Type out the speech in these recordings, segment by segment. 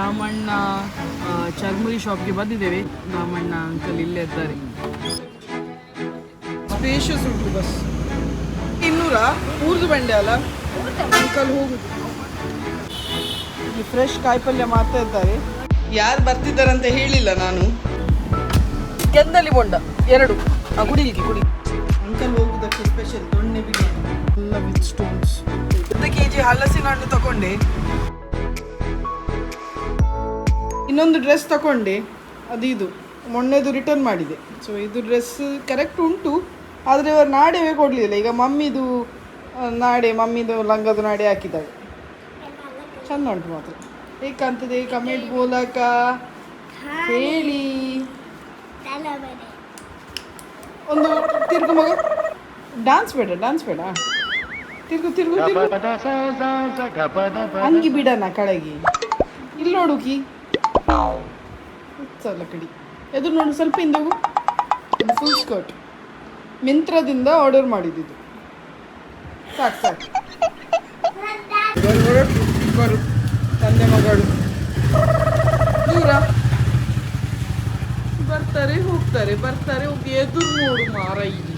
ದಾಮಣ್ಣ ಚರ್ಮುರಿ ಶಾಪ್ಗೆ ಬಂದಿದ್ದೇವೆ. ದಾಮಣ್ಣ ಅಂಕಲ್ ಇಲ್ಲೇ ಇದ್ದಾರೆ. ಸ್ಪೇಷಿಯಸ್ ಉಂಟು ಬಸ್. 200 ಊರ್ದು ಬಂಡೆ ಅಲ್ಲ ಅಂಕಲ್ ಹೋಗುದು. ಇಲ್ಲಿ ಫ್ರೆಶ್ ಕಾಯಿಪಲ್ಯ ಮಾಡ್ತಾ ಇದ್ದಾರೆ. ಯಾರು ಬರ್ತಿದ್ದಾರಂತ ಹೇಳಿಲ್ಲ ನಾನು. ಕೆಂದಲಿ ಬೊಂಡ 2 ಕುಡಿಲಿಕ್ಕೆ ಕುಡಿ. ಅಂಕಲ್ ಹೋಗುದಕ್ಕೆ ಸ್ಪೆಷಲ್ ದೊಣ್ಣೆ ಬಿರಿಯಾನಿ ಎಲ್ಲ ವಿತ್ ಸ್ಟೋನ್ಸ್. 1 kg ಹಲಸಿನ ಹಣ್ಣು ತಗೊಂಡೆ. ಇನ್ನೊಂದು ಡ್ರೆಸ್ ತಗೊಂಡೆ. ಅದು ಇದು ಮೊನ್ನೆದು ರಿಟರ್ನ್ ಮಾಡಿದೆ. ಸೊ ಇದು ಡ್ರೆಸ್ ಕರೆಕ್ಟ್ ಉಂಟು, ಆದರೆ ಇವರು ನಾಡೇವೇ ಕೊಡಲಿಲ್ಲ. ಈಗ ಮಮ್ಮಿದು ಮಮ್ಮಿದು ಲಂಗದು ನಾಡೆ ಹಾಕಿದ್ದಾಳೆ. ಚಂದ ಉಂಟು ಮಾತ್ರ. ಏಕಂತದೆ ಕಮೆಂಟ್ ಮೂಲಕ ಹೇಳಿ. ಒಂದು ತಿರುಗು ಮಗ. ಡ್ಯಾನ್ಸ್ ಬೇಡ ತಿರುಗು ಅಂಗಿ ಬಿಡಣ ಕೆಳಗೆ. ಇಲ್ಲಿ ನೋಡುಕಿ ಸಲ ಕಡಿ ಎದುರು ನೋಡು. ಸ್ವಲ್ಪ ಹಿಂದೋಗು. ಫುಲ್ ಸ್ಕರ್ಟ್ ಮಿಂತ್ರದಿಂದ ಆರ್ಡರ್ ಮಾಡಿದ್ದು. ಸಾಕು ಬರು ತಂದೆ ಮಗಳು ದೂರ ಬರ್ತಾರೆ ಹೋಗಿ ಎದುರು ನೋಡು ಮಾರ. ಇಲ್ಲಿ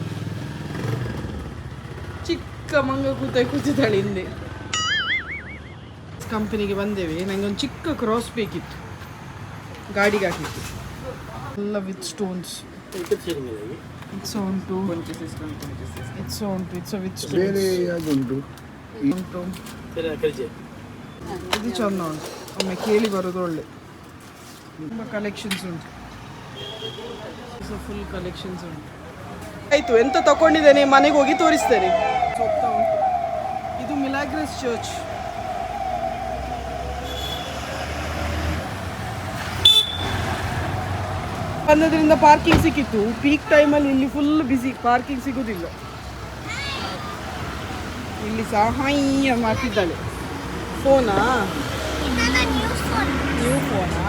ಚಿಕ್ಕ ಮಂಗ ಕೂತಿದ್ದಾಳೆ ಹಿಂದೆ. ಕಂಪನಿಗೆ ಬಂದೇವೆ. ನನಗೆ ಒಂದು ಚಿಕ್ಕ ಕ್ರಾಸ್ ಬೇಕಿತ್ತು, ಗಾಡಿಗೆ ಹಾಕಿತ್ತು. ಎಲ್ಲ ವಿತ್ ಸ್ಟೋನ್ಸ್. ಇಟ್ಸ್ ಉಂಟು ವಿತ್ ಸ್ಟೋನ್ಸ್. ಇದು ಚಂದ ಉಂಟು. ಒಮ್ಮೆ ಕೇಳಿ ಬರೋದು ಒಳ್ಳೆ. ತುಂಬ ಕಲೆಕ್ಷನ್ಸ್ ಉಂಟು. ಫುಲ್ ಕಲೆಕ್ಷನ್ಸ್ ಉಂಟು. ಆಯಿತು, ಎಂತ ತಗೊಂಡಿದ್ದೇನೆ ಮನೆಗೆ ಹೋಗಿ ತೋರಿಸ್ತೇನೆ. ಹೋಗ್ತಾ ಉಂಟು. ಇದು ಮಿಲಾಗ್ರಸ್ ಚರ್ಚ್. ಬಂದದ್ರಿಂದ ಪಾರ್ಕಿಂಗ್ ಸಿಕ್ಕಿತ್ತು. ಪೀಕ್ ಟೈಮಲ್ಲಿ ಇಲ್ಲಿ ಫುಲ್ ಬಿಸಿ, ಪಾರ್ಕಿಂಗ್ ಸಿಗೋದಿಲ್ಲ. ಇಲ್ಲಿ ಸಹ ಹಾಯ್ ಮಾಡ್ತಿದ್ದಾಳೆ. ಫೋನಾ? ನ್ಯೂ ಫೋನಾ?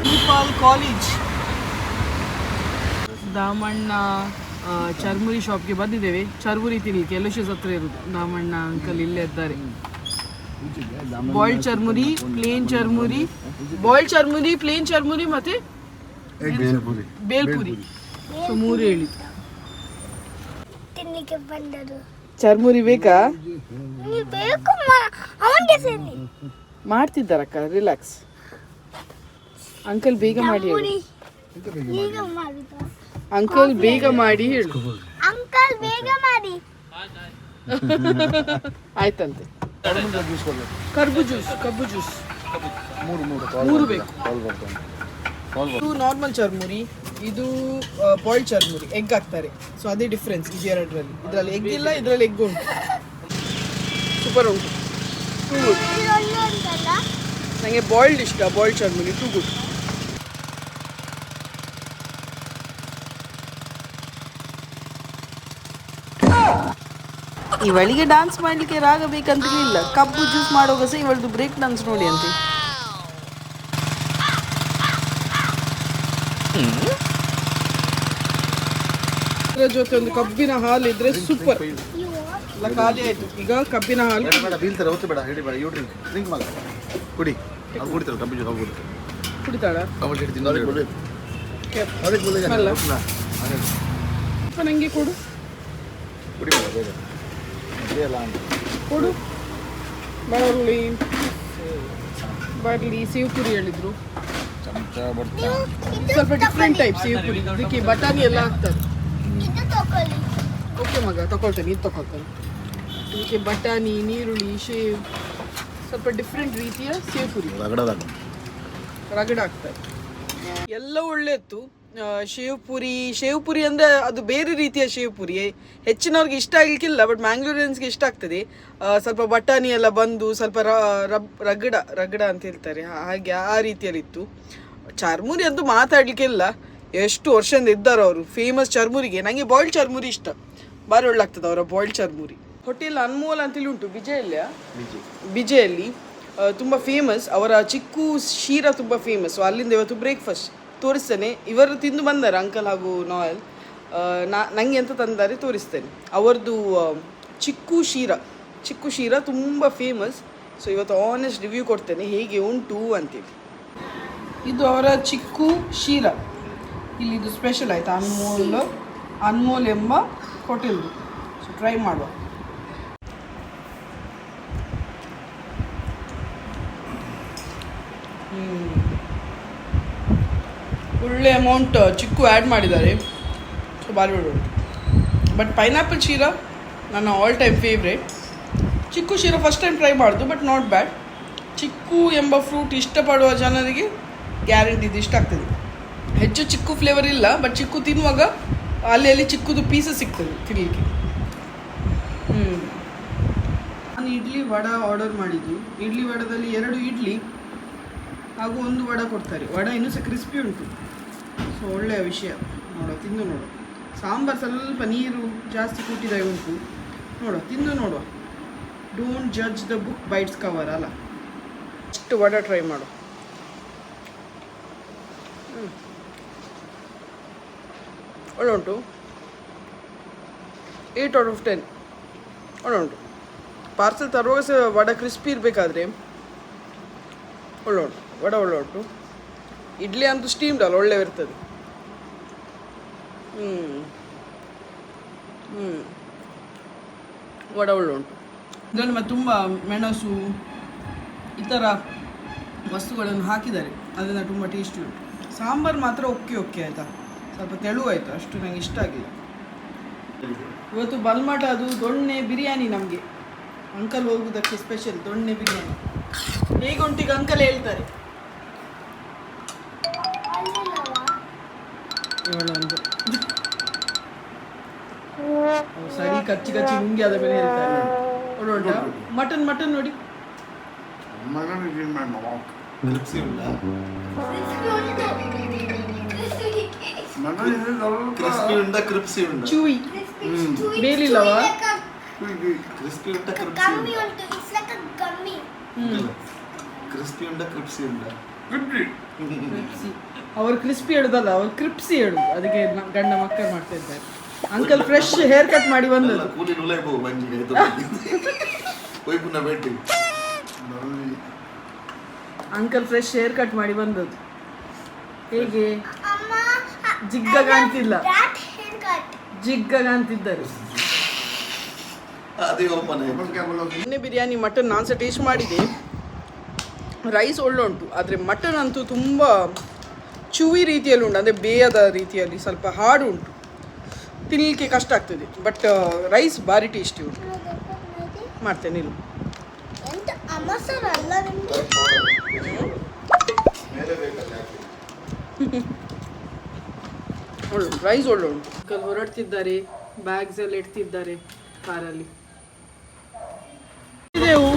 ದೀಪಾಲ್ ಕಾಲೇಜ್. ದಾಮಣ್ಣ ಚರ್ಮುರಿ ಶಾಪ್ಗೆ ಬಂದಿದ್ದೇವೆ. ಚರ್ಮುರಿ ತಿನ್ಲಿಕ್ಕೆ ಎಲ್ಲೋಶಸ್ ಹತ್ರ ಇರೋದು. ದಾಮಣ್ಣ ಅಂಕಲ್ ಇಲ್ಲೇ ಇದ್ದಾರೆ. Boiled churmuri, plane churmuri, plane churmuri ಮತ್ತೆ ಬೇಲ್ಪುರಿ. ಸೊ 3 ಹೇಳಿ. ಚರ್ಮುರಿ ಬೇಕಾ? ಮಾಡ್ತಿದ್ದಾರಕ್ಕ, ರಿಲ್ಯಾಕ್ಸ್. ಅಂಕಲ್ ಬೇಗ ಮಾಡಿ ಹೇಳು. ಅಂಕಲ್ ಬೇಗ ಮಾಡಿ ಹೇಳು. ಆಯ್ತಂತೆ. ಕಬ್ಬು ಜ್ಯೂಸ್ 3 ಬೇಕು. ಇದು ನಾರ್ಮಲ್ ಚರ್ಮುರಿ, ಇದು ಬಾಯ್ಲ್ಡ್ ಚರ್ಮುರಿ. ಎಗ್ ಹಾಕ್ತಾರೆ. ಸೊ ಅದೇ ಡಿಫ್ರೆನ್ಸ್ ಇದು ಎರಡರಲ್ಲಿ. ಇದರಲ್ಲಿ ಎಗ್ ಇಲ್ಲ, ಇದರಲ್ಲಿ ಎಗ್ ಉಂಟು. ಸೂಪರ್ ಉಂಟು. Too good. ನನಗೆ ಬಾಯ್ಲ್ಡ್ ಇಷ್ಟ. Boiled churmuri too good. ಇವಳಿಗೆ ಡಾನ್ಸ್ ಮಾಡಲಿಕ್ಕೆ ರಾಗ ಬೇಕಂತಿರ್ಲಿಲ್ಲ. ಕಬ್ಬು ಜ್ಯೂಸ್ ಮಾಡುವಾಗ ಸಹ ಇವಳದು ಬ್ರೇಕ್ ಡಾನ್ಸ್ ನೋಡಿ ಅಂತೆ. ಇದರ ಜೊತೆ ಒಂದು ಕಬ್ಬಿನ ಹಾಲು ಇದ್ರೆ ಸೂಪರ್. ಎಲ್ಲ ಖಾಲಿ ಆಯ್ತು. ಈಗ ಕಬ್ಬಿನ ಹಾಲು ಕುಡಿತಾಳ. ನಂಗೆ ಕೊಡು ಬರ್ಲಿ. ಸೇವ್ ಪುರಿ ಹೇಳಿದ್ರು. ಸ್ವಲ್ಪ ಡಿಫ್ರೆಂಟ್ ಟೈಪ್ ಸೇವ್ ಪುರಿ. ಇದಕ್ಕೆ ಬಟಾಣಿ ಎಲ್ಲ ಹಾಕ್ತಾರೆ. ಓಕೆ ಮಗ, ತಗೊಳ್ತೇನೆ. ಇದು ತಗೊಳ್ತೇನೆ. ಇದಕ್ಕೆ ಬಟಾಣಿ, ನೀರುಳ್ಳಿ, ಶೇವ್, ಸ್ವಲ್ಪ ಡಿಫ್ರೆಂಟ್ ರೀತಿಯ ಸೇವ್ ಪುರಿ ರಗಡ ಹಾಕ್ತಾರೆ. ಎಲ್ಲ ಒಳ್ಳೆ ಇತ್ತು. ಶೇವ್ ಪುರಿ ಅಂದರೆ ಅದು ಬೇರೆ ರೀತಿಯ ಶೇವ್ ಪುರಿ. ಹೆಚ್ಚಿನವ್ರಿಗೆ ಇಷ್ಟ ಆಗಲಿಕ್ಕಿಲ್ಲ, ಬಟ್ ಮ್ಯಾಂಗ್ಳೂರಿಯನ್ಸ್ಗೆ ಇಷ್ಟ ಆಗ್ತದೆ. ಸ್ವಲ್ಪ ಬಟಾಣಿ ಎಲ್ಲ ಬಂದು ಸ್ವಲ್ಪ ರಗಡ ಅಂತ ಹೇಳ್ತಾರೆ, ಹಾಗೆ ಆ ರೀತಿಯಲ್ಲಿತ್ತು. ಚರ್ಮುರಿ ಅಂತೂ ಮಾತಾಡಲಿಕ್ಕಿಲ್ಲ. ಎಷ್ಟು ವರ್ಷದಿಂದ ಇದ್ದಾರೆ ಅವರು, ಫೇಮಸ್ ಚರ್ಮುರಿಗೆ. ನನಗೆ ಬಾಯ್ಲ್ಡ್ ಚರ್ಮುರಿ ಇಷ್ಟ, ಭಾರಿ ಒಳ್ಳೆ ಆಗ್ತದೆ ಅವರ ಬಾಯ್ಲ್ಡ್ ಚರ್ಮುರಿ. ಹೋಟೆಲ್ ಅನ್ಮೋಲ್ ಅಂತೇಳಿ ಉಂಟು ಬಿಜೆಯಲ್ಲಿ, ತುಂಬ ಫೇಮಸ್. ಅವರ ಚಿಕ್ಕು ಶೀರಾ ತುಂಬ ಫೇಮಸ್. ಸೊ ಅಲ್ಲಿಂದ ಇವತ್ತು ಬ್ರೇಕ್ಫಾಸ್ಟ್ ತೋರಿಸ್ತೇನೆ. ಇವರು ತಿಂದು ಬಂದಾರೆ, ಅಂಕಲ್ ಹಾಗೂ ನಾಯಲ್. ನನಗೆ ಎಂತ ತಂದಾರೆ ತೋರಿಸ್ತೇನೆ. ಅವರದ್ದು ಚಿಕ್ಕು ಶೀರಾ ತುಂಬ ಫೇಮಸ್. ಸೊ ಇವತ್ತು ಆನೆಸ್ಟ್ ರಿವ್ಯೂ ಕೊಡ್ತೇನೆ ಹೇಗೆ ಉಂಟು ಅಂತೇಳಿ. ಇದು ಅವರ ಚಿಕ್ಕು ಶೀರಾ. ಇಲ್ಲಿ ಇದು ಸ್ಪೆಷಲ್ ಆಯಿತು, ಅನ್ಮೋಲ್ ಎಂಬ ಹೋಟೆಲ್ದು. ಸೊ ಟ್ರೈ ಮಾಡುವ. ಒಳ್ಳೆ ಅಮೌಂಟ್ ಚಿಕ್ಕು ಆ್ಯಡ್ ಮಾಡಿದ್ದಾರೆ. ಸೊ ಭಾರಿ ಒಳ್ಳೆ ಉಂಟು. ಬಟ್ ಪೈನಾಪಲ್ ಶೀರಾ ನನ್ನ ಆಲ್ ಟೈಮ್ ಫೇವ್ರೇಟ್. ಚಿಕ್ಕು ಶೀರಾ ಫಸ್ಟ್ ಟೈಮ್ ಟ್ರೈ ಮಾಡೋದು, ಬಟ್ ನಾಟ್ ಬ್ಯಾಡ್. ಚಿಕ್ಕು ಎಂಬ ಫ್ರೂಟ್ ಇಷ್ಟಪಡುವ ಜನರಿಗೆ ಗ್ಯಾರಂಟಿ ಇದು ಇಷ್ಟ ಆಗ್ತದೆ. ಹೆಚ್ಚು ಚಿಕ್ಕು ಫ್ಲೇವರ್ ಇಲ್ಲ, ಬಟ್ ಚಿಕ್ಕು ತಿನ್ನುವಾಗ ಅಲ್ಲಿ ಚಿಕ್ಕದು ಪೀಸಸ್ ಸಿಗ್ತದೆ ತಿನ್ನಲಿಕ್ಕೆ. ನಾನು ಇಡ್ಲಿ ವಡ ಆರ್ಡರ್ ಮಾಡಿದ್ದು. ಇಡ್ಲಿ ವಡದಲ್ಲಿ 2 ಇಡ್ಲಿ ಹಾಗೂ 1 ವಡ ಕೊಡ್ತಾರೆ. ವಡ ಇನ್ನೂ ಸಹ ಕ್ರಿಸ್ಪಿ ಉಂಟು. ಸೊ ಒಳ್ಳೆಯ ವಿಷಯ. ತಿಂದು ನೋಡುವ. ಸಾಂಬಾರು ಸ್ವಲ್ಪ ನೀರು ಜಾಸ್ತಿ ಕೂಟಿದಾಗ ಉಂಟು. ತಿಂದು ನೋಡುವ. Don't judge the book bites cover ಅಲ್ಲ. ಇಷ್ಟು ವಡ ಟ್ರೈ ಮಾಡು. ಒಳ್ಳೆ ಉಂಟು. 8 ಔಟ್ ಆಫ್ 10 ಒಳ್ಳೆ ಉಂಟು. ಪಾರ್ಸೆಲ್ ತರುವಾಗ ಸಹ ವಡ ಕ್ರಿಸ್ಪಿ ಇರಬೇಕಾದ್ರೆ ಒಳ್ಳೆ ಉಂಟು. ವಡ ಒಳ್ಳೆ ಉಂಟು. ಇಡ್ಲಿ ಅಂತೂ ಸ್ಟೀಮ್ಡ್ ಅಲ್ಲ, ಒಳ್ಳೆ ಇರ್ತದೆ. ವಡ ಒಳ್ಳೆ ಉಂಟು. ಇದರಲ್ಲಿ ಮತ್ತೆ ತುಂಬ ಮೆಣಸು ಈ ಥರ ವಸ್ತುಗಳನ್ನು ಹಾಕಿದ್ದಾರೆ, ಅದನ್ನು ತುಂಬ ಟೇಸ್ಟಿ ಉಂಟು. ಸಾಂಬಾರು ಮಾತ್ರ ಓಕೆ ಆಯಿತಾ, ಸ್ವಲ್ಪ ತೆಳುವಾಯಿತು, ಅಷ್ಟು ನನಗೆ ಇಷ್ಟ ಆಗಿಲ್ಲ. ಇವತ್ತು ಬಲ್ಮಠ ಅದು ದೊಣ್ಣೆ ಬಿರಿಯಾನಿ. ನಮಗೆ ಅಂಕಲ್ ಹೋಗುವುದಕ್ಕೆ ಸ್ಪೆಷಲ್ ದೊಣ್ಣೆ ಬಿರಿಯಾನಿ. ಹೇಗುಂಟೀಗ ಅಂಕಲ್ ಹೇಳ್ತಾರೆ. ಇವಳೊಂದು ಸರಿ ಕಚ್ಚಿ ನುಂಗಿ ಆದ ಮೇಲೆ ಹೇಳ್ತಾರೆ. ಮಟನ್ ನೋಡಿ. ಬೇಲಿಲ್ಲವಾ? ಅವರು ಕ್ರಿಸ್ಪಿ ಹೇಳುದಲ್ಲ, ಅವರು ಕ್ರಿಪ್ಸಿ ಹೇಳುದು. ಅದಕ್ಕೆ ಗಂಡ ಮಕ್ಕಳು ಮಾಡ್ತಾ ಇದ್ದಾರೆ. ಅಂಕಲ್ ಫ್ರೆಶ್ ಹೇರ್ ಕಟ್ ಮಾಡಿ ಬಂದದ್ದು. ಅಂಕಲ್ ಫ್ರೆಶ್ ಹೇರ್ ಕಟ್ ಮಾಡಿ ಬಂದದ್ದು. ಹೇಗೆ ಜಿಗ್ಗ ಕಾಣ್ತಿಲ್ಲ, ಜಿಗ್ಗ ಕಾಣ್ತಿದ್ದಾರೆ. ಎಣ್ಣೆ ಬಿರಿಯಾನಿ ಮಟನ್ ನಾನು ಸಹ ಟೇಸ್ಟ್ ಮಾಡಿದೆ. ರೈಸ್ ಒಳ್ಳೆ ಉಂಟು, ಆದರೆ ಮಟನ್ ಅಂತೂ ತುಂಬ ಚೂವಿ ರೀತಿಯಲ್ಲಿ ಉಂಟು. ಅಂದರೆ ಬೇಯದ ರೀತಿಯಲ್ಲಿ ಸ್ವಲ್ಪ ಹಾರ್ಡ್ ಉಂಟು, ತಿನ್ನಲಿಕ್ಕೆ ಕಷ್ಟ ಆಗ್ತದೆ. ಬಟ್ ರೈಸ್ ಭಾರಿ ಟೇಸ್ಟಿ ಉಂಟು. ಮಾಡ್ತೇನೆ ಇಲ್ಲ ಒಳ್ಳೆ ರೈಸ್ ಒಳ್ಳೆ ಉಂಟು. ಹೊರಡ್ತಿದ್ದಾರೆ, ಬ್ಯಾಗ್ಸ್ ಎಲ್ಲ ಇಡ್ತಿದ್ದಾರೆ ಕಾರಲ್ಲಿ. ಇದೆವು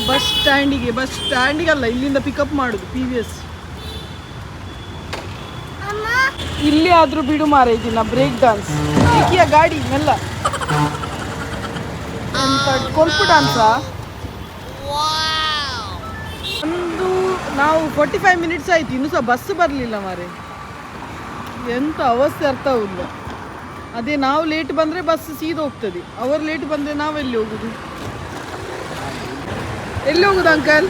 ಬಸ್ ಸ್ಟ್ಯಾಂಡಿಗೆ ಅಲ್ಲ, ಇಲ್ಲಿಂದ ಪಿಕಪ್ ಮಾಡುದು PVS. ಇಲ್ಲಿ ಆದ್ರೂ ಬಿಡು ಮಾರ ಇದನ್ನ. ಬ್ರೇಕ್ ಡಾನ್ಸ್ ಗಾಡಿ ಮೆಲ್ಲ ಕೊಲ್ಪು ಡಾನ್ಸಾ. ಒಂದು ನಾವು 45 ಮಿನಿಟ್ಸ್ ಆಯ್ತು, ಇನ್ನೂ ಸಹ ಬಸ್ ಬರಲಿಲ್ಲ ಮಾರೆ. ಎಂತ ಅವಸ್ಥೆ ಅರ್ಥವಿಲ್ಲ. ಅದೇ ನಾವು ಲೇಟ್ ಬಂದರೆ ಬಸ್ ಸೀದಾ ಹೋಗ್ತದೆ, ಅವರು ಲೇಟ್ ಬಂದರೆ ನಾವೆಲ್ಲಿ ಹೋಗುದು? ಎಲ್ಲಿ ಹೋಗುದು ಅಂಕಲ್?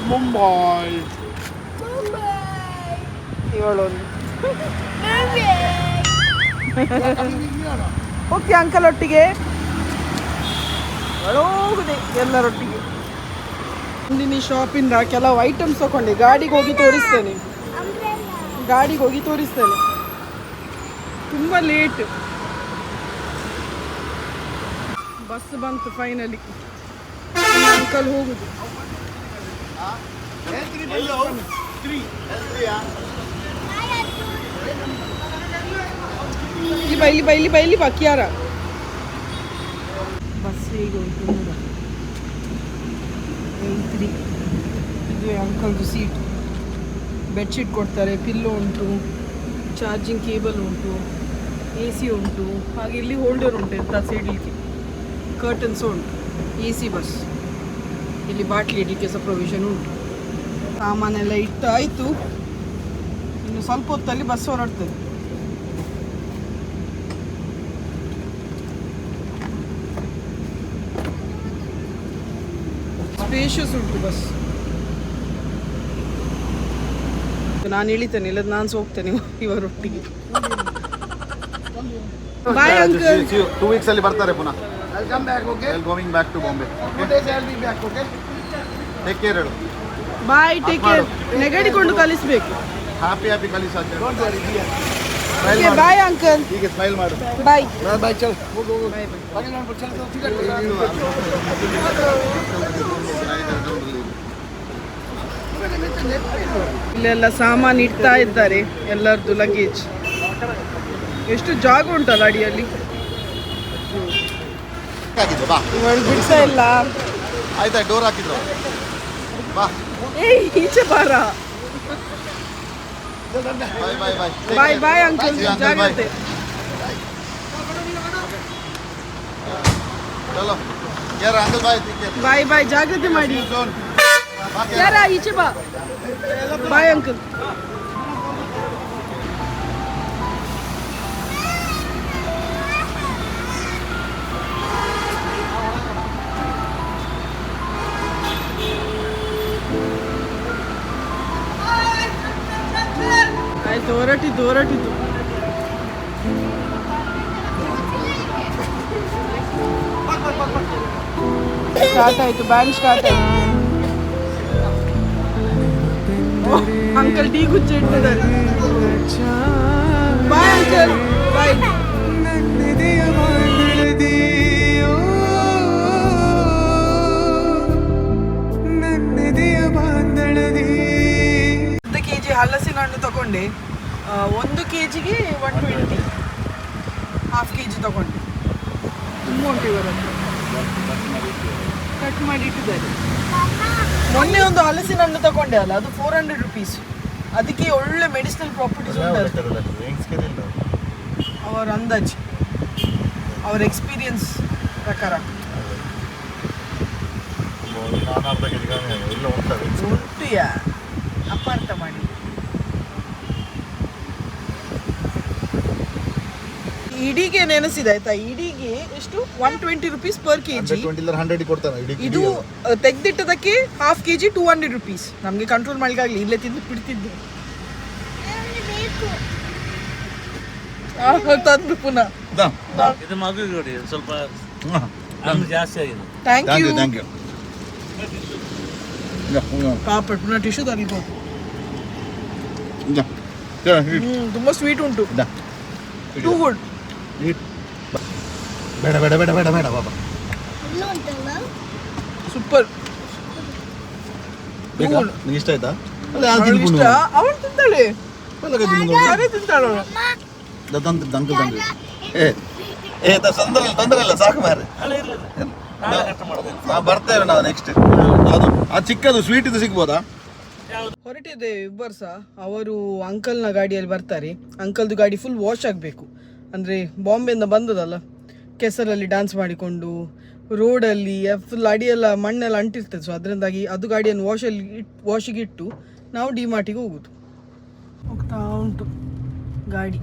ಮುಂಬೈ. ಇವಳೊಂದು ಓಕೆ ಅಂಕಲ್ ಒಟ್ಟಿಗೆ ಹೋಗುದೆ ಎಲ್ಲರೊಟ್ಟಿಗೆ. ಮುಂದಿನ ಶಾಪಿಂದ ಕೆಲವು ಐಟಮ್ಸ್ ತಗೊಂಡೆ. ಗಾಡಿಗೆ ಹೋಗಿ ತೋರಿಸ್ತೇನೆ. ತುಂಬ ಲೇಟ್. ಬಸ್ ಬಂತು ಫೈನಲಿ. ಅಂಕಲ್ ಹೋಗುದು. ಇಲ್ಲಿ ಬಾ ಕಿಯಾರ. ಬಸ್ ಹೇಗೆ ಉಂಟು ನೋಡ. ಇದು ಅಂಕಲ್ದು ಸೀಟ್. ಬೆಡ್ಶೀಟ್ ಕೊಡ್ತಾರೆ, ಪಿಲ್ಲೋ ಉಂಟು, ಚಾರ್ಜಿಂಗ್ ಕೇಬಲ್ ಉಂಟು, AC ಉಂಟು, ಹಾಗೆ ಇಲ್ಲಿ ಹೋಲ್ಡರ್ ಉಂಟು ಎಂತ ಇಡಲಿಕ್ಕೆ. ಕರ್ಟನ್ಸ್ ಉಂಟು. AC bus. ಇಲ್ಲಿ ಬಾಟ್ಲಿ ಇಡಲಿಕ್ಕೆ ಸಹ ಪ್ರೊವಿಷನ್ ಉಂಟು. ಸಾಮಾನೆಲ್ಲ ಇಟ್ಟು ಆಯಿತು. ಇನ್ನು ಸ್ವಲ್ಪ ಹೊತ್ತಲ್ಲಿ ಬಸ್ ಹೊರಡ್ತದೆ. ಸ್ಪೇಷಿಯಸ್ ಉಂಟು ಬಸ್. ನಾನು ಇಳಿತೇನೆ, ಇಲ್ಲ ನಾನು ಹೋಗ್ತೇನೆ ಇವರೊಟ್ಟಿಗೆ. Bye uncle. 2 weeks ಅಲ್ಲಿ ಬರ್ತಾರೆ ಪುನಃ. I'll come back, okay? I'll going back to Bombay. 2 days I'll be back, okay? Take care ಹೇಳು. ಬಾಯ್, ಟೇಕ್ ಕೇರ್. ನೆಗಡಿಕೊಂಡು ಕಲಿಸ್ಬೇಕು. ಹ್ಯಾಪಿ ಕಲಿಸಾಚೆ. Okay bye uncle. ಹೀಗೆ ಸ್ಮೈಲ್ ಮಾಡು. ಬಾಯ್ ಬಾಯ್ ಚಲ್. ಹೋಗು. ಬಾಯ್ ಬಾಯ್. ಇಲ್ಲೆಲ್ಲ ಸಾಮಾನು ಇಡ್ತಾ ಇದ್ದಾರೆ, ಎಲ್ಲರದ್ದು ಲಗೇಜ್. ಎಷ್ಟು ಜಾಗ ಉಂಟಲ್ಲ ಅಡಿಯಲ್ಲಿ. ಬಿಡ್ತಾ ಇಲ್ಲ. ಆಯ್ತಾ, ಡೋರ್ ಹಾಕಿದ್ರು. ಬಾ. ಏಯ್ ಈಚೆ ಬಾರ. ಬಾಯ್ ಬಾಯ್ ಬಾಯ್. ಬಾಯ್ ಬಾಯ್ ಅಂಕಲ್, ಜಾಗ್ರತೆ. ಚಲೋ ಯಾರ ಅಂಕಲ್ ಬಾಯ್. ಬಾಯ್ ಬಾಯ್, ಜಾಗ್ರತೆ ಮಾಡಿ. ಯಾರ ಈಚೆ ಬಾ. Bye uncle. ಆಯ್ತು, ಹೊರಟಿದ್ದು. ಸ್ಟಾರ್ಟ್ ಆಯ್ತು, ಬ್ಯಾಂಡ್ ಸ್ಟಾರ್ಟ್ ಆಯ್ತು. ಅಂಕಲ್ ಟೀ ಗುಚ್ಚ ಇಟ್ಟಿದ್ದಾರೆ. ಬಾಯ್ ಅಂಕಲ್, ಬಾಯ್. kg ಹಲಸಿನ ಹಣ್ಣು ತಗೊಂಡೆ. 1 kgಗೆ 120. ½ kg ತಗೊಂಡೆ. ತುಂಬ ಉಂಟು ಇವರದ್ದು. ಕಟ್ ಮಾಡಿ ಇಟ್ಟಿದ್ದಾರೆ. ಮೊನ್ನೆ ಒಂದು ಹಲಸಿನ ಹಣ್ಣು ತಗೊಂಡೆ ಅಲ್ಲ, ಅದು 400 rupees. ಅದಕ್ಕೆ ಒಳ್ಳೆ ಮೆಡಿಸಿನಲ್ ಪ್ರಾಪರ್ಟೀಸ್ ಉಂಟು. ಅವರ ಅಂದಾಜು, ಅವರ ಎಕ್ಸ್ಪೀರಿಯನ್ಸ್ ಪ್ರಕಾರ ಉಂಟುಯಾ, ಅಪಾರ್ಥ ಮಾಡಿ. ಇಡಿಗೆ ನೆನೆಸಿದೆ ಆಯ್ತಾ. ಇಡಿಗೆ ಎಷ್ಟು? 120 rupees per kg. ಇದು ತೆಗ್ದಿಟ್ಟದಕ್ಕೆ ½ kg 200 rupees. ನಮಗೆ ಕಂಟ್ರೋಲ್ ಮಾಡ್ಲಿಕ್ಕಾಗಲಿ, ಇಲ್ಲೇ ತಿಂದು ಬಿಡ್ತಿದ್ದೆ. ತಂದು ಪುನಃ ಇದು ಮಗುಗೆ ಸ್ವಲ್ಪ ಜಾಸ್ತಿ ಆಗಿದೆ. Thank you. ಪಾಪ ಪುನಃ ಟಿಶ್ಯೂ ತರಲಿಬೋದು. ತುಂಬ ಸ್ವೀಟ್ ಉಂಟು. Too good. ಬೇಡ ಬಾಬಾ. ಸೂಪರ್. ನಿಂಗೆ ಇಷ್ಟ ಆಯ್ತಾ? ಅವಳು ತಿಂತಾಳೆ, ತಿಂತಾಳ. ತೊಂದರೆ ಇಲ್ಲ, ಸಾಕು ಮಾರೆ. ಬರ್ತೇವೆ ನಾವು ನೆಕ್ಸ್ಟ್. ಅದು ಆ ಚಿಕ್ಕದು ಸ್ವೀಟ್ ಇದು ಸಿಗ್ಬೋದಾ? ಹೊರಟಿದೆ ಇಬ್ಬರು ಸಹ. ಅವರು ಅಂಕಲ್ನ ಗಾಡಿಯಲ್ಲಿ ಬರ್ತಾರೆ. ಅಂಕಲ್ದು ಗಾಡಿ ಫುಲ್ ವಾಶ್ ಆಗಬೇಕು. ಅಂದರೆ ಬಾಂಬೆಯಿಂದ ಬಂದದಲ್ಲ, ಕೆಸರಲ್ಲಿ ಡ್ಯಾನ್ಸ್ ಮಾಡಿಕೊಂಡು ರೋಡಲ್ಲಿ ಫುಲ್ ಅಡಿಯೆಲ್ಲ ಮಣ್ಣೆಲ್ಲ ಅಂಟಿರ್ತದೆ. ಸೊ ಅದರಿಂದಾಗಿ ಅದು ಗಾಡಿಯನ್ನು ವಾಶಿಗೆ ಇಟ್ಟು ನಾವು ಡಿಮಾರ್ಟಿಗೆ ಹೋಗೋದು. ಹೋಗ್ತಾ ಉಂಟು ಗಾಡಿ.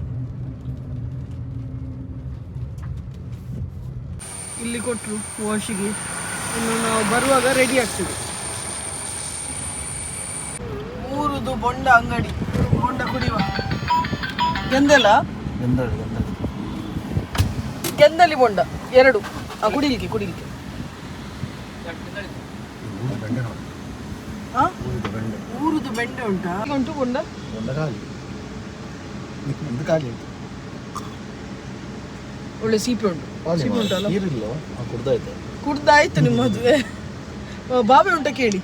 ಇಲ್ಲಿ ಕೊಟ್ಟರು ವಾಶಿಗೆ. ಇನ್ನು ನಾವು ಬರುವಾಗ ರೆಡಿ ಆಗ್ತದೆ. 3 ಬೊಂಡ ಅಂಗಡಿ. ಬೊಂಡ ಕುಡಿಯುವ ಗೆಂದಲಿ ಬೊಂಡ 2 ಕುಡಿಲಿಕ್ಕೆ. ಊರುದು ಬೆಂಡೆ ಉಂಟಾ? ಉಂಟು ಬೊಂಡ. ಒಳ್ಳೆ ಸೀಪೆ ಉಂಟು. ಸೀಪೆ ಉಂಟಲ್ಲ, ಕುಡ್ದಾಯ್ತು ನಿಮ್ಮ ಮದುವೆ. ಬಾವೆ ಉಂಟ ಕೇಳಿ.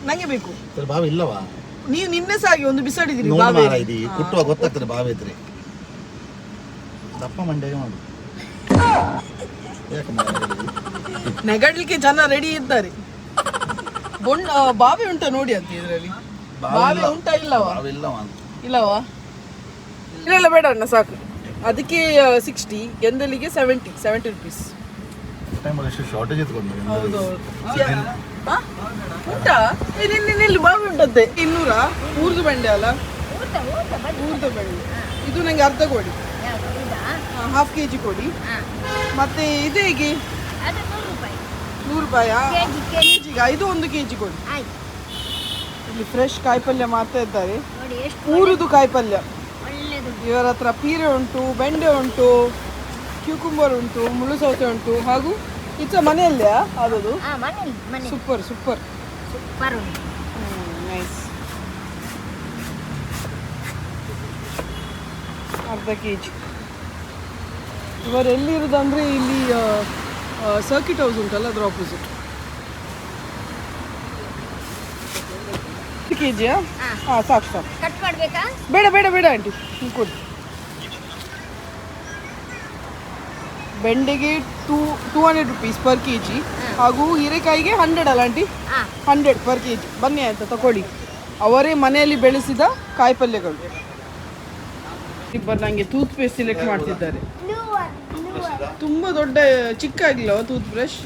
ನಂಗೆ ಬೇಕು. ಬಾವೆ ಇಲ್ಲವಾ? ನೀವು ನಿನ್ನೆ ಸಾಗಿ ಒಂದು ಬಿಸಾಡಿದಿರಿ. ಕುಟ್ಟುವ ಗೊತ್ತಾಗ್ತದೆ ಬಾವೆ ಇದ್ರೆ. ದಪ್ಪ ಮಂಡ್ಯ ಮಾಡು. ನೆಗಡ್ಲಿಕ್ಕೆ ಜನ ರೆಡಿ ಇದ್ದಾರೆ. ಬಾವೆ ಉಂಟಾ ನೋಡಿ ಅಂತ ಇದರಲ್ಲಿ. ಬಾವೆ ಉಂಟಾ ಇಲ್ಲವಾ? ಇಲ್ಲವಾ? ಇಲ್ಲ ಬೇಡ ಅಣ್ಣ, ಸಾಕು. ಅದಕ್ಕೆ 60, ಗೆಂದಲಿಗೆ 70 rupees. ಹೌದೌದು. ಉಂಟಾ? ನಿನ್ನೆ ಬಾವಿ ಉಂಟಂತೆ. 200. ಊರ್ದು ಬೆಂಡೆ ಅಲ್ಲ, ಊರ್ದು ಬೆಂಡೆ. ಇದು ನಂಗೆ ಅರ್ಧ ಕೊಡಿ, ½ kg ಕೊಡಿ. ಮತ್ತೆ ಇದು ಹೇಗೆ? 100 ರೂಪಾಯಾ? ಕೆಜಿಗ? ಇದು 1 kg ಕೊಡಿ. ಇಲ್ಲಿ ಫ್ರೆಶ್ ಕಾಯಿಪಲ್ಯ ಮಾಡ್ತಾ ಇದ್ದಾರೆ. ನೋಡಿ ಎಷ್ಟು ಊರುದು ಕಾಯಿಪಲ್ಯ. ಒಳ್ಳೆದು. ಇವರ ಹತ್ರ ಪೀರೆ ಉಂಟು, ಬೆಂಡೆ ಉಂಟು, ಕ್ಯೂಕುಂಬರ್ ಉಂಟು, ಮುಳ್ಳು ಸೌತೆ ಉಂಟು, ಹಾಗೂ ಇಚ್ಚ ಮನೆಯಲ್ಲೇ ಅದದು. ಮನೆ ಸೂಪರ್ ಸೂಪರ್ ಸೂಪರ್ ಉಂಟು. ನೈಸ್. ಅರ್ಧ kg. ಇವರು ಎಲ್ಲಿರೋದಂದ್ರೆ ಇಲ್ಲಿ ಸರ್ಕಿಟ್ ಹೌಸ್ ಉಂಟಲ್ಲ ಅದ್ರ ಆಪೋಸಿಟ್. kg? ಹಾಂ ಸಾಕು ಸಾಕು. ಕಟ್ ಮಾಡಬೇಕಾ? ಬೇಡ ಬೇಡ ಬೇಡ ಆಂಟಿ, ನೀವು ಕೊಡಿ. ಬೆಂಡೆಗೆ 200 rupees per kg, ಹಾಗೂ ಹೀರೆಕಾಯಿಗೆ 100 ಅಲ್ಲ ಆಂಟಿ? 100 per kg. ಬನ್ನಿ ಆಯ್ತಾ, ತಗೊಳ್ಳಿ. ಅವರೇ ಮನೆಯಲ್ಲಿ ಬೆಳೆಸಿದ ಕಾಯಿಪಲ್ಯಗಳು. ಇಬ್ಬರು ನನಗೆ ಟೂತ್ ಪೇಸ್ಟ್ ಸಿಲೆಕ್ಟ್ ಮಾಡ್ತಿದ್ದಾರೆ. ತುಂಬ ದೊಡ್ಡ ಚಿಕ್ಕ ಆಗಿಲ್ಲ ಟೂತ್ ಬ್ರಷ್.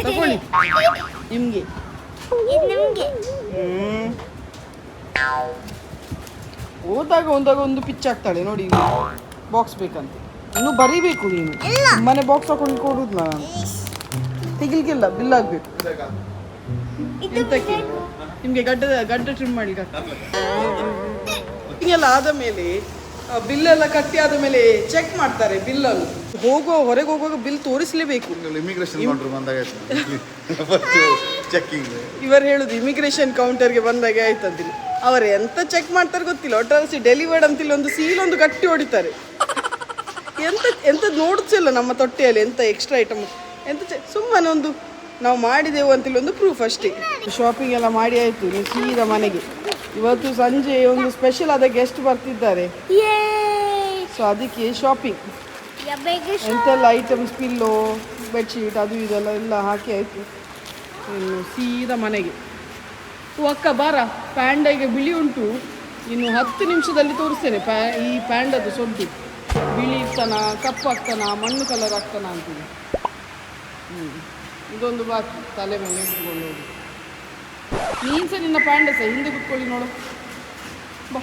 ತಗೊಳ್ಳಿ ನಿಮಗೆ. ಹೋದಾಗ ಒಂದು ಪಿಚ್ ಆಗ್ತಾಳೆ ನೋಡಿ. ಬಾಕ್ಸ್ ಬೇಕಂತ ಇನ್ನು ಬರೀಬೇಕು. ನೀನು ಮನೆ ಬಾಕ್ಸ್ ಹಾಕೊಂಡು ಕೊಡುದು ನಾನು. ತೆಗಿಲಿಕ್ಕಿಲ್ಲ, ಬಿಲ್ ಆಗ್ಬೇಕು. ಎಂತಕ್ಕೆ ನಿಮಗೆ ಗಡ್ಡ ಟ್ರಿಮ್ ಮಾಡಿ ಹಿಂಗೆಲ್ಲ ಆದ ಮೇಲೆ ಬಿಲ್ಲೆಲ್ಲ ಕಟ್ಟಿ ಆದ ಮೇಲೆ ಚೆಕ್ ಮಾಡ್ತಾರೆ ಬಿಲ್ಲನ್ನು. ಹೊರಗೆ ಹೋಗುವಾಗ ಬಿಲ್ ತೋರಿಸಲೇಬೇಕು. ಇಮಿಗ್ರೇಷನ್ ಕೌಂಟರ್ ಬಂದಾಗ ಚೆಕಿಂಗ್. ಇವರು ಹೇಳುದು ಇಮಿಗ್ರೇಷನ್ ಕೌಂಟರ್ಗೆ ಬಂದಾಗೆ ಆಯ್ತಂತಿಲ್ಲ. ಅವರು ಎಂತ ಚೆಕ್ ಮಾಡ್ತಾರೆ ಗೊತ್ತಿಲ್ಲ. ಒಟ್ಟಾರೆ ಡೆಲಿವರ್ಡ್ ಅಂತಿಲ್ಲ ಒಂದು ಸೀಲ್ ಒಂದು ಗಟ್ಟಿ ಹೊಡಿತಾರೆ. ಎಂತ ನೋಡ್ತಿಲ್ಲ ನಮ್ಮ ತೊಟ್ಟೆಯಲ್ಲಿ ಎಂತ ಎಕ್ಸ್ಟ್ರಾ ಐಟಮ್ ಎಂತ ಸುಮ್ಮನೆ ಒಂದು ನಾವು ಮಾಡಿದೆವು ಅಂತಿಲ್ಲ ಒಂದು ಪ್ರೂಫ್ ಅಷ್ಟೇ. ಶಾಪಿಂಗ್ ಎಲ್ಲ ಮಾಡಿ ಆಯಿತು, ನೀವು ಸೀದಾ ಮನೆಗೆ. ಇವತ್ತು ಸಂಜೆ ಒಂದು ಸ್ಪೆಷಲ್ ಆದ ಗೆಸ್ಟ್ ಬರ್ತಿದ್ದಾರೆ, ಸೊ ಅದಕ್ಕೆ ಶಾಪಿಂಗ್. ಎಂತೆಲ್ಲ ಐಟಮ್ಸ್, ಪಿಲ್ಲೋ, ಬೆಡ್ಶೀಟ್, ಅದು ಇದೆಲ್ಲ ಎಲ್ಲ ಹಾಕಿ ಆಯಿತು. ಇನ್ನು ಸೀದಾ ಮನೆಗೆ. ಅಕ್ಕ ಬಾರ, ಪ್ಯಾಂಡಗೆ ಬಿಳಿ ಉಂಟು, ಇನ್ನು 10 ನಿಮಿಷದಲ್ಲಿ ತೋರಿಸ್ತೇನೆ. ಈ ಪ್ಯಾಂಡದು ಸೊಡ್ಡು ಬಿಳಿ ಇರ್ತಾನ, ಕಪ್ಪು ಆಗ್ತಾನ, ಮಣ್ಣು ಕಲರ್ ಆಗ್ತಾನ ಅಂತೀವಿ. ಇದೊಂದು ಬಾಕಿ ತಲೆ ಮೇಲೆ ಇಟ್ಕೊಂಡು ಹೋಗಿ. ನೀನು ಸಹ ನಿನ್ನ ಪ್ಯಾಂಡ ಸಹ ಹಿಂದೆ ಕುತ್ಕೊಳ್ಳಿ ನೋಡು. ಬಾ.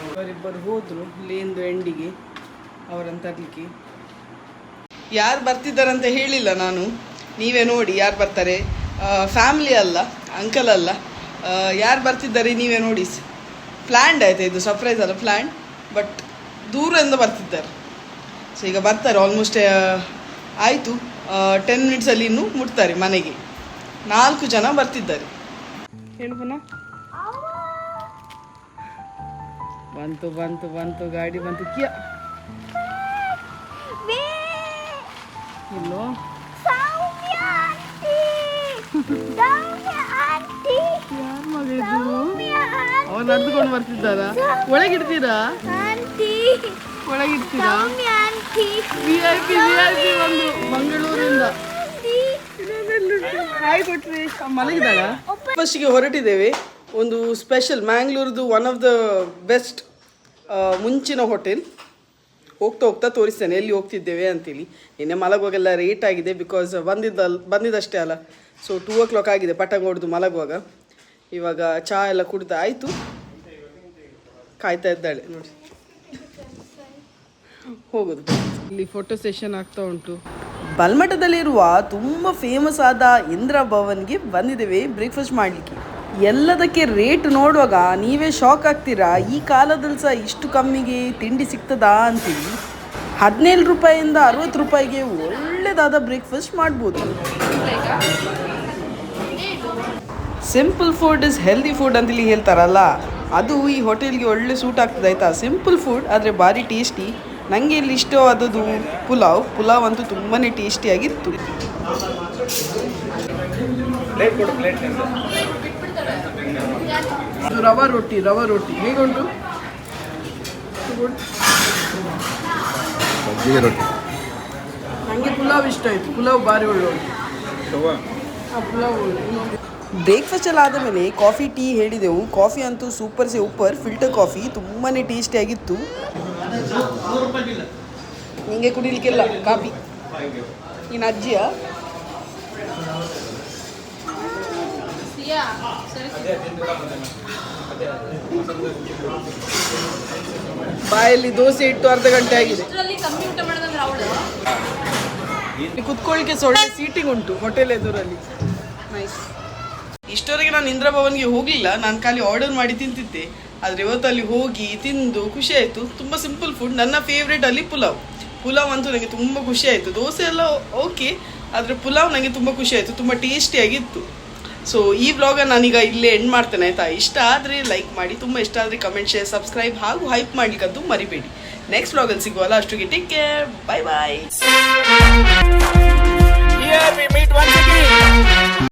ಅವರಿಬ್ಬರು ಹೋದರು ಲೇಂದು ಎಂಡಿಗೆ ಅವರನ್ನು ತರಲಿಕ್ಕೆ. ಯಾರು ಬರ್ತಿದ್ದಾರಂತ ಹೇಳಿಲ್ಲ ನಾನು, ನೀವೇ ನೋಡಿ ಯಾರು ಬರ್ತಾರೆ. ಫ್ಯಾಮಿಲಿ ಅಲ್ಲ, ಅಂಕಲ್ ಅಲ್ಲ, ಯಾರು ಬರ್ತಿದ್ದಾರೆ ನೀವೇ ನೋಡಿ. ಪ್ಲ್ಯಾಂಡ್ ಆಯಿತು, ಇದು ಸರ್ಪ್ರೈಸ್ ಅಲ್ಲ, ಪ್ಲ್ಯಾಂಡ್. ಬಟ್ ದೂರದಿಂದ ಬರ್ತಿದ್ದಾರೆ. ಸೊ ಈಗ ಬರ್ತಾರೆ, ಆಲ್ಮೋಸ್ಟ್ ಆಯಿತು. 10 ಮಿನಿಟ್ಸಲ್ಲಿ ಇನ್ನೂ ಮುಟ್ತಾರೆ ಮನೆಗೆ. 4 ಜನ ಬರ್ತಿದ್ದಾರೆ. ಹೇಳು ಪುನಃ. ಬಂತು ಬಂತು ಬಂತು ಗಾಡಿ ಬಂತು. ಕಿಯಾ ಇಲ್ಲೋ ಯಾರು ಮಗಳಿದ್ದು? ಅವ್ರು ನಡೆದುಕೊಂಡು ಬರ್ತಿದ್ದಾರ? ಒಳಗಿಡ್ತೀರಾ? ಒಳಗಿಡ್ತೀರಾ? VIP ಬಂದು ಮಂಗಳೂರಿಂದ. ಹಾಯ್ ಕೊಟ್ರಿ. ಮಲಗಿದಾಳ? ಫಸ್ಟಿಗೆ ಹೊರಟಿದ್ದೇವೆ. ಒಂದು ಸ್ಪೆಷಲ್ ಮ್ಯಾಂಗ್ಳೂರ್ದು ಒನ್ ಆಫ್ ದ ಬೆಸ್ಟ್ ಮುಂಚಿನ ಹೋಟೆಲ್. ಹೋಗ್ತಾ ಹೋಗ್ತಾ ತೋರಿಸ್ತೇನೆ ಎಲ್ಲಿ ಹೋಗ್ತಿದ್ದೇವೆ ಅಂತೇಳಿ. ನಿನ್ನೆ ಮಲಗುವಾಗೆಲ್ಲ ರೇಟ್ ಆಗಿದೆ, ಬಿಕಾಸ್ ಬಂದಿದ್ದಷ್ಟೇ ಅಲ್ಲ. ಸೊ 2 o'clock ಆಗಿದೆ ಪಟಂಗ ಹೊಡೆದು ಮಲಗುವಾಗ. ಇವಾಗ ಚಹಾ ಎಲ್ಲ ಕುಡ್ದು ಆಯಿತು, ಕಾಯ್ತಾ ಇದ್ದಾಳೆ ನೋಡಿ. ಹೋಗೋದು. ಇಲ್ಲಿ ಫೋಟೋ ಸೆಷನ್ ಆಗ್ತಾ ಉಂಟು. ಬಲ್ಮಠದಲ್ಲಿರುವ ತುಂಬ ಫೇಮಸ್ ಆದ ಇಂದ್ರ ಭವನ್ಗೆ ಬಂದಿದ್ದೇವೆ ಬ್ರೇಕ್ಫಾಸ್ಟ್ ಮಾಡಲಿಕ್ಕೆ. ಎಲ್ಲದಕ್ಕೆ ರೇಟ್ ನೋಡುವಾಗ ನೀವೇ ಶಾಕ್ ಆಗ್ತೀರಾ. ಈ ಕಾಲದಲ್ಲಿ ಸಹ ಇಷ್ಟು ಕಮ್ಮಿಗೆ ತಿಂಡಿ ಸಿಗ್ತದಾ ಅಂತೀವಿ. 17 ರೂಪಾಯಿಂದ 60 ರೂಪಾಯಿಗೆ ಒಳ್ಳೆದಾದ ಬ್ರೇಕ್ಫಾಸ್ಟ್ ಮಾಡ್ಬೋದು. Simple food is healthy food ಅಂತೇಳಿ ಹೇಳ್ತಾರಲ್ಲ, ಅದು ಈ ಹೋಟೆಲ್ಗೆ ಒಳ್ಳೆ ಸೂಟ್ ಆಗ್ತದೆ ಆಯಿತಾ. ಸಿಂಪಲ್ ಫುಡ್ ಆದರೆ ಭಾರಿ ಟೇಸ್ಟಿ. ನನಗೆ ಇಲ್ಲಿ ಇಷ್ಟವಾದದ್ದು ಪುಲಾವ್ ಅಂತೂ ತುಂಬಾ ಟೇಸ್ಟಿಯಾಗಿತ್ತು. ರವಾ ರೊಟ್ಟಿ ಹೇಗುಂಟು? ನನಗೆ ಪುಲಾವ್ ಇಷ್ಟ ಆಯಿತು. ಪುಲಾವ್ ಭಾರಿ ಒಳ್ಳೆ ಪುಲಾವ್. ಬ್ರೇಕ್ಫಾಸ್ಟ್ ಎಲ್ಲ ಆದಮೇಲೆ ಕಾಫಿ ಟೀ ಹೇಳಿದೆವು. ಕಾಫಿ ಅಂತೂ ಸೂಪರ್ ಫಿಲ್ಟರ್ ಕಾಫಿ ತುಂಬಾ ಟೇಸ್ಟಿಯಾಗಿತ್ತು. ನಿಮಗೆ ಕುಡಿಲಿಕ್ಕೆಲ್ಲ ಕಾಫಿ. ನೀನು ಅಜ್ಜಿಯ? ಬಾಯಲ್ಲಿ ದೋಸೆ ಇಟ್ಟು ಅರ್ಧ ಗಂಟೆ ಆಗಿದೆ. ಇಲ್ಲಿ ಕುತ್ಕೊಳ್ಳಿಕ್ಕೆ ಒಳ್ಳೆ ಸೀಟಿಂಗ್ ಉಂಟು ಹೋಟೆಲ್ ಎದುರಲ್ಲಿ. ನೈಸ್. ಇಷ್ಟವರೆಗೆ ನಾನು ಇಂದ್ರ ಭವನ್ಗೆ ಹೋಗಲಿಲ್ಲ, ನಾನು ಖಾಲಿ ಆರ್ಡರ್ ಮಾಡಿ ತಿಂತಿದ್ದೆ. ಆದರೆ ಇವತ್ತು ಅಲ್ಲಿ ಹೋಗಿ ತಿಂದು ಖುಷಿ ಆಯಿತು. ತುಂಬ ಸಿಂಪಲ್ ಫುಡ್. ನನ್ನ ಫೇವ್ರೇಟ್ ಅಲ್ಲಿ ಪುಲಾವ್ ಅಂತೂ ನನಗೆ ತುಂಬ ಖುಷಿ ಆಯಿತು. ದೋಸೆ ಎಲ್ಲ ಓಕೆ, ಆದರೆ ಪುಲಾವ್ ನನಗೆ ತುಂಬ ಖುಷಿ ಆಯಿತು, ತುಂಬ ಟೇಸ್ಟಿಯಾಗಿತ್ತು. ಸೊ ಈ ವ್ಲಾಗ ನಾನೀಗ ಇಲ್ಲೇ ಎಂಡ್ ಮಾಡ್ತೇನೆ ಆಯಿತಾ. ಇಷ್ಟ ಆದರೆ ಲೈಕ್ ಮಾಡಿ, ತುಂಬ ಇಷ್ಟ ಆದರೆ ಕಮೆಂಟ್, ಶೇರ್, ಸಬ್ಸ್ಕ್ರೈಬ್ ಹಾಗೂ ಹೈಪ್ ಮಾಡ್ಲಿಕ್ಕಂತೂ ಮರಿಬೇಡಿ. ನೆಕ್ಸ್ಟ್ ವ್ಲಾಗಲ್ಲಿ ಸಿಗುವಲ್ಲ, ಅಷ್ಟೊಗೆ ಟೇಕ್ ಕೇರ್, ಬಾಯ್ ಬಾಯ್.